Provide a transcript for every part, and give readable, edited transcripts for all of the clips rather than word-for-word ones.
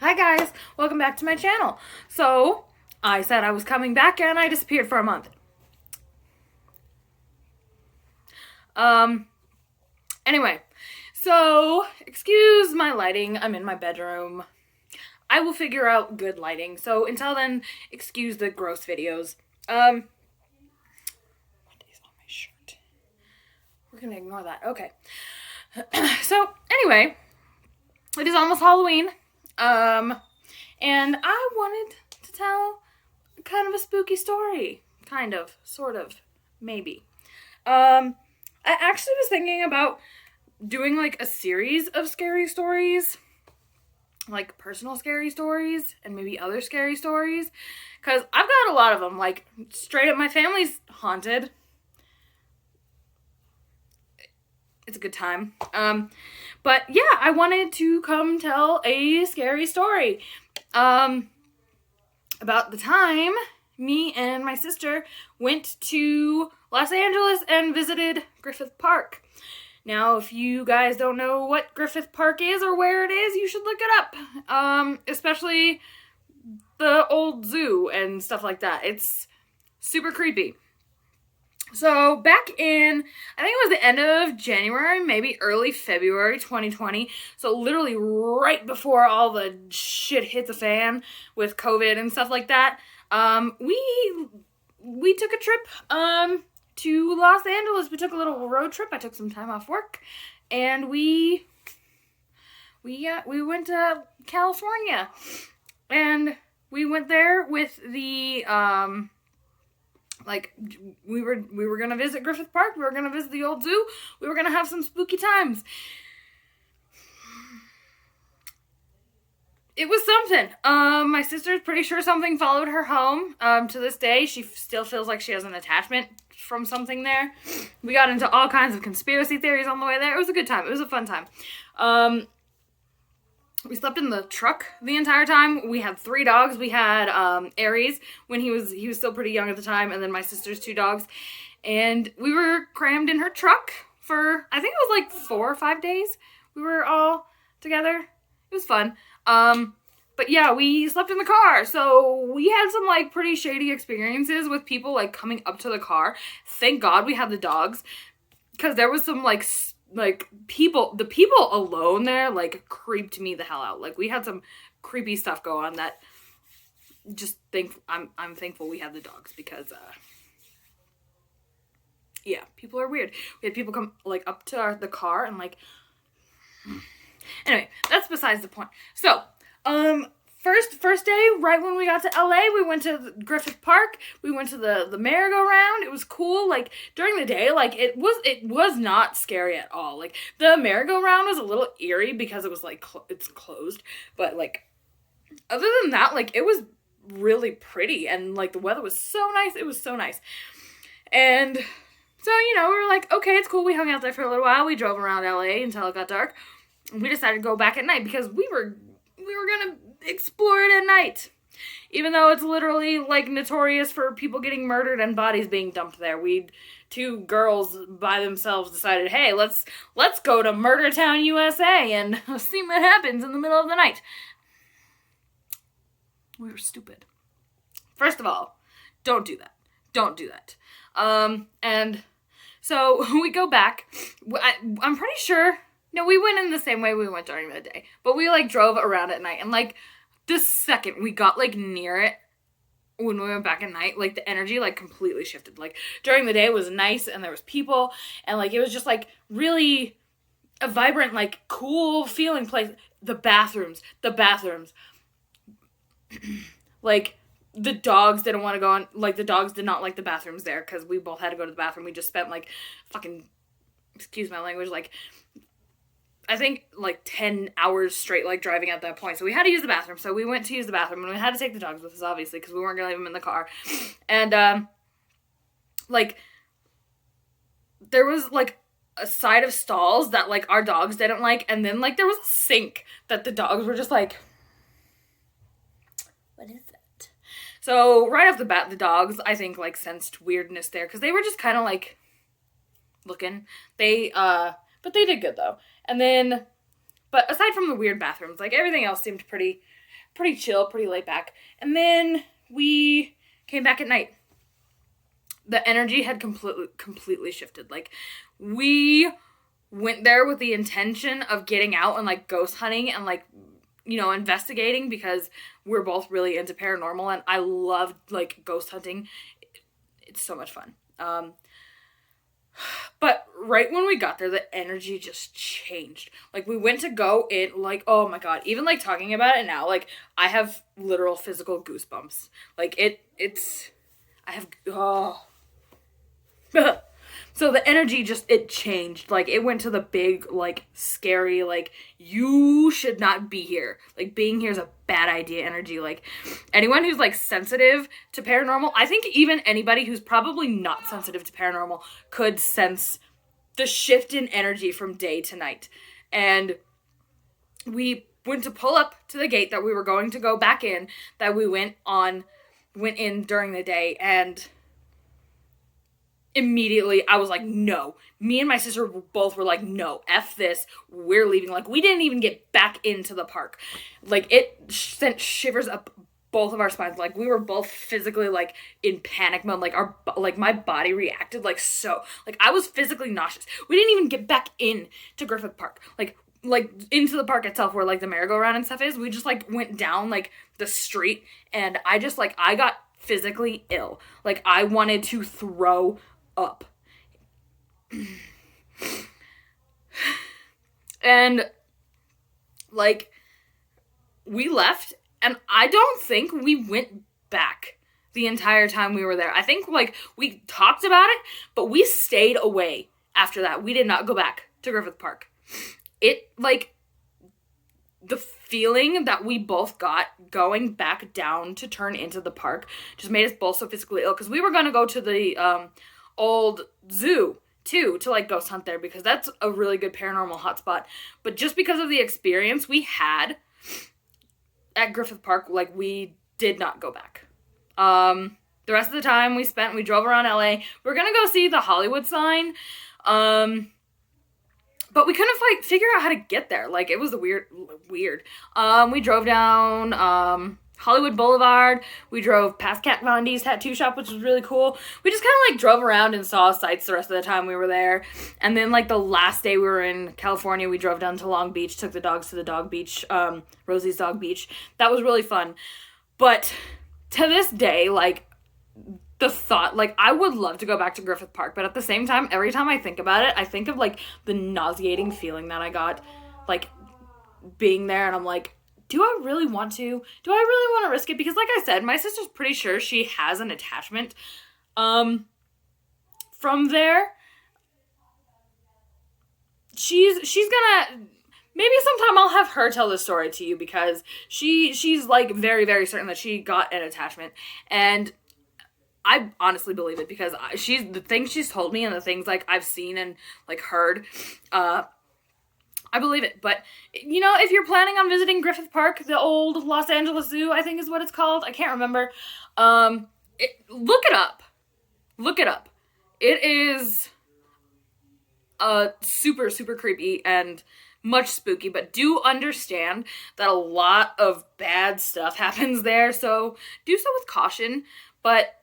Hi guys, welcome back to my channel. So, I said I was coming back and I disappeared for a month. Anyway, so, excuse my lighting, I'm in my bedroom. I will figure out good lighting, so until then, excuse the gross videos. What is on my shirt? We're gonna ignore that, okay. So, anyway, it is almost Halloween. And I wanted to tell kind of a spooky story. Kind of, sort of, maybe. I actually was thinking about doing like a series of scary stories, like personal scary stories and maybe other scary stories, because I've got a lot of them. Like, straight up, my family's haunted. It's a good time. But yeah, I wanted to come tell a scary story about the time me and my sister went to Los Angeles and visited Griffith Park. Now, if you guys don't know what Griffith Park is or where it is, you should look it up. Especially the old zoo and stuff like that. It's super creepy. So back in, I think it was the end of January, maybe early February 2020. So literally right before all the shit hit the fan with COVID and stuff like that, we took a trip to Los Angeles. We took a little road trip. I took some time off work, and we went to California, and we went there with the like, we were gonna visit Griffith Park, we were gonna visit the old zoo, we were gonna have some spooky times. It was something. My sister's pretty sure something followed her home. To this day, she still feels like she has an attachment from something there. We got into all kinds of conspiracy theories on the way there. It was a good time. It was a fun time. We slept in the truck the entire time. We had 3 dogs. We had Aries when he was still pretty young at the time, and then my sister's 2 dogs. And we were crammed in her truck for, I think it was like 4 or 5 days. We were all together. It was fun. But yeah, we slept in the car. So we had some like pretty shady experiences with people like coming up to the car. Thank God we had the dogs, because there was some like people, the people alone there, like, creeped me the hell out. Like, we had some creepy stuff go on that I'm thankful we had the dogs, because, yeah, people are weird. We had people come, like, up to the car and, like, anyway, that's besides the point. So, First day, right when we got to LA, we went to Griffith Park. We went to the merry-go-round. It was cool. Like, during the day, like, it was not scary at all. Like, the merry-go-round was a little eerie because it was like it's closed, but like, other than that, like, it was really pretty, and like the weather was so nice. It was so nice. And so, we were like, okay, it's cool. We hung out there for a little while. We drove around LA until it got dark. We decided to go back at night because we were gonna explore it at night, even though it's literally like notorious for people getting murdered and bodies being dumped there. 2 girls by themselves decided, hey, let's go to Murder Town, USA, and see what happens in the middle of the night. We were stupid. First of all, don't do that. Don't do that. And so we go back. I'm pretty sure. No, we went in the same way we went during the day. But we, like, drove around at night. And, like, the second we got, like, near it, when we went back at night, like, the energy, like, completely shifted. Like, during the day it was nice, and there was people, and, like, it was just, like, really a vibrant, like, cool feeling place. The bathrooms. Like, the dogs didn't want to go on, like, the dogs did not like the bathrooms there, because we both had to go to the bathroom. We just spent, like, fucking, excuse my language, like, I think, like, 10 hours straight, like, driving at that point. So we had to use the bathroom. So we went to use the bathroom, and we had to take the dogs with us, obviously, because we weren't going to leave them in the car. And, like, there was, like, a side of stalls that, like, our dogs didn't like, and then, like, there was a sink that the dogs were just like, what is that? So right off the bat, the dogs, I think, like, sensed weirdness there, because they were just kind of, like, looking. But they did good, though. And then, but aside from the weird bathrooms, like, everything else seemed pretty pretty chill, pretty laid back. And then we came back at night. The energy had completely shifted. Like, we went there with the intention of getting out and, like, ghost hunting and, like, you know, investigating, because we're both really into paranormal and I love, like, ghost hunting. It's so much fun. But right when we got there, the energy just changed. Like, we went to go in, like, oh my god, even, like, talking about it now, like, I have literal physical goosebumps. Like, I have, oh. So the energy just, it changed. Like, it went to the big, like, scary, like, you should not be here. Like, being here is a bad idea energy. Like, anyone who's, like, sensitive to paranormal, I think even anybody who's probably not sensitive to paranormal could sense the shift in energy from day to night. And we went to pull up to the gate that we were going to go back in, that we went in during the day, and immediately I was like, no. Me and my sister both were like, no, F this, we're leaving. Like, we didn't even get back into the park. Like, it sent shivers up both of our spines. Like, we were both physically, like, in panic mode. Like, my body reacted, like, so. Like, I was physically nauseous. We didn't even get back in to Griffith Park. Like, into the park itself where, like, the merry-go-round and stuff is. We just, like, went down, like, the street, and I just, like, I got physically ill. Like, I wanted to throw up. And, like, we left, and I don't think we went back the entire time we were there. I think, like, we talked about it, but we stayed away after that. We did not go back to Griffith Park. It, like, the feeling that we both got going back down to turn into the park just made us both so physically ill, because we were going to go to the old zoo too, to, like, ghost hunt there, because that's a really good paranormal hotspot. But just because of the experience we had at Griffith Park, like, we did not go back. The rest of the time we drove around LA. We were gonna go see the Hollywood sign, but we couldn't, like, figure out how to get there. Like, it was weird. We drove down Hollywood Boulevard. We drove past Kat Von D's tattoo shop, which was really cool. We just kind of, like, drove around and saw sights the rest of the time we were there. And then, like, the last day we were in California, we drove down to Long Beach, took the dogs to the dog beach, Rosie's Dog Beach. That was really fun. But to this day, like, the thought, like, I would love to go back to Griffith Park, but at the same time, every time I think about it, I think of, like, the nauseating feeling that I got, like, being there, and I'm like, do I really want to? Do I really want to risk it? Because, like I said, my sister's pretty sure she has an attachment from there. She's gonna, maybe sometime I'll have her tell this story to you, because she's, like, very, very certain that she got an attachment, and I honestly believe it, because the things she's told me and the things, like, I've seen and, like, heard, I believe it. But, you know, if you're planning on visiting Griffith Park, the old Los Angeles Zoo, I think is what it's called. I can't remember. Look it up. Look it up. It is super, super creepy and much spooky, but do understand that a lot of bad stuff happens there, so do so with caution. But,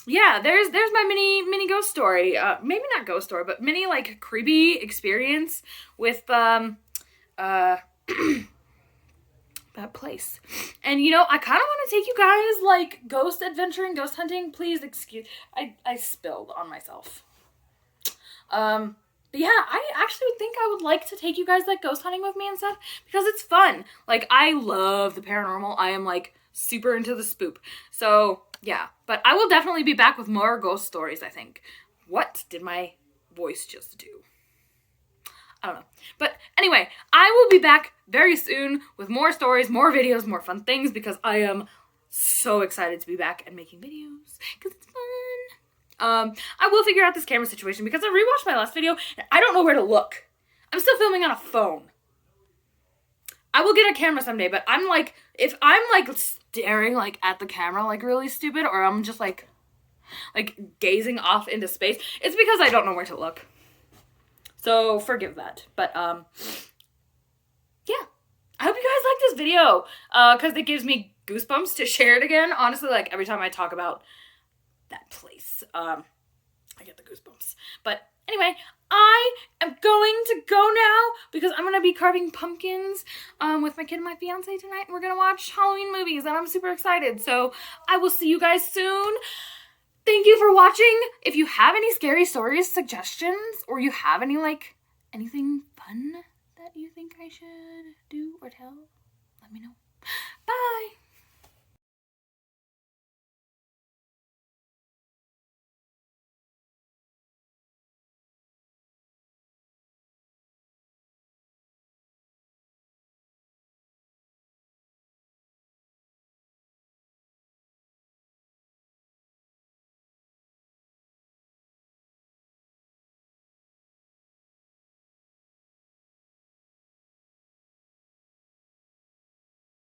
yeah, there's my mini ghost story. Maybe not ghost story, but mini, like, creepy experience with, that place. And, you know, I kind of want to take you guys, like, ghost adventuring, ghost hunting. Please excuse, I spilled on myself. But yeah, I actually think I would like to take you guys, like, ghost hunting with me and stuff, because it's fun. Like, I love the paranormal. I am, like, super into the spook. So, yeah. But I will definitely be back with more ghost stories, I think. What did my voice just do? I don't know. But anyway, I will be back very soon with more stories, more videos, more fun things, because I am so excited to be back and making videos, because it's fun. I will figure out this camera situation, because I rewatched my last video and I don't know where to look. I'm still filming on a phone. I will get a camera someday, but I'm like, if I'm, like, staring, like, at the camera, like, really stupid, or I'm just, like, gazing off into space, it's because I don't know where to look. So, forgive that. But, yeah. I hope you guys like this this video because it gives me goosebumps to share it again. Honestly, like every time I talk about that place, I get the goosebumps. But anyway, I am going to go now because I'm going to be carving pumpkins with my kid and my fiance tonight. And we're going to watch Halloween movies and I'm super excited. So I will see you guys soon. Thank you for watching. If you have any scary stories, suggestions, or you have any, like, anything fun that you think I should do or tell, let me know.